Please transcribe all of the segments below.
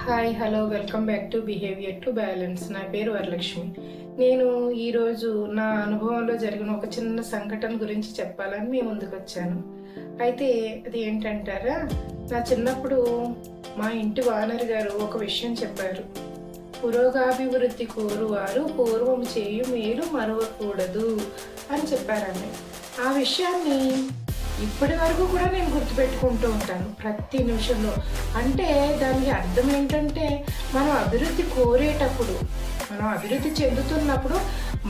Hi hello welcome back to behaviour to balance. నా పేరు వరలక్ష్మి. నేను ఈరోజు నా అనుభవంలో జరిగిన ఒక చిన్న సంఘటన గురించి చెప్పాలని మీ ముందుకు వచ్చాను. అయితే అది ఏంటంటారా, నా చిన్నప్పుడు మా ఇంటి ఓనర్ గారు ఒక విషయం చెప్పారు. పురోగాభివృద్ధి కోరువారు పూర్వం చేయు మేలు మరవకూడదు అని చెప్పారండి. ఆ విషయాన్ని ఇప్పటి వరకు కూడా నేను గుర్తుపెట్టుకుంటూ ఉంటాను ప్రతి నిమిషంలో. అంటే దానికి అర్థం ఏంటంటే, మనం అభివృద్ధి కోరేటప్పుడు, మనం అభివృద్ధి చెందుతున్నప్పుడు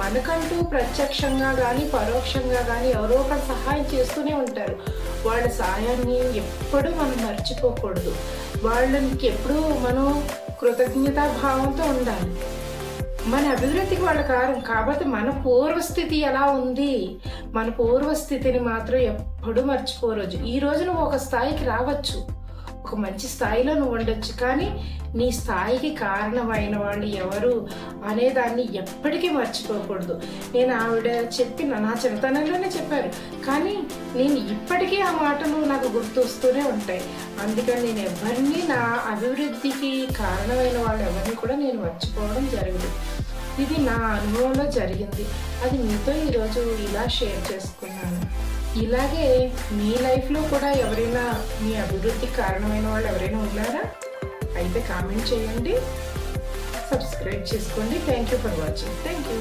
మనకంటూ ప్రత్యక్షంగా కానీ పరోక్షంగా కానీ ఎవరో ఒకరు సహాయం చేస్తూనే ఉంటారు. వాళ్ళ సహాయాన్ని ఎప్పుడూ మనం మర్చిపోకూడదు. వాళ్ళకి ఎప్పుడూ మనం కృతజ్ఞతాభావంతో ఉండాలి. మన అభివృద్ధికి వాళ్ళ కారణం కాబట్టి మన పూర్వస్థితి ఎలా ఉంది, మన పూర్వస్థితిని మాత్రం ఎప్పుడూ మర్చిపోరోజు. ఈ రోజు నువ్వు ఒక స్థాయికి రావచ్చు, ఒక మంచి స్థాయిలో నువ్వు ఉండొచ్చు, కానీ నీ స్థాయికి కారణమైన వాళ్ళు ఎవరు అనేదాన్ని ఎప్పటికీ మర్చిపోకూడదు. నేను ఆవిడ చెప్పిన నా చిన్నతనంలోనే చెప్పారు, కానీ నేను ఇప్పటికీ ఆ మాటలు నాకు గుర్తొస్తూనే ఉంటాయి. అందుకని నేను ఎవరిని, నా అభివృద్ధికి కారణమైన వాళ్ళు ఎవరిని కూడా నేను మర్చిపోవడం జరగదు. ఇది నా అనుభవంలో జరిగింది. అది మీతో ఈరోజు ఇలా షేర్ చేసుకున్నాను. ఇలాగే మీ లైఫ్లో కూడా ఎవరైనా, మీ అభివృద్ధికి కారణమైన వాళ్ళు ఎవరైనా ఉన్నారా? అయితే కామెంట్ చేయండి, సబ్స్క్రైబ్ చేసుకోండి. Thank you for watching. Thank you.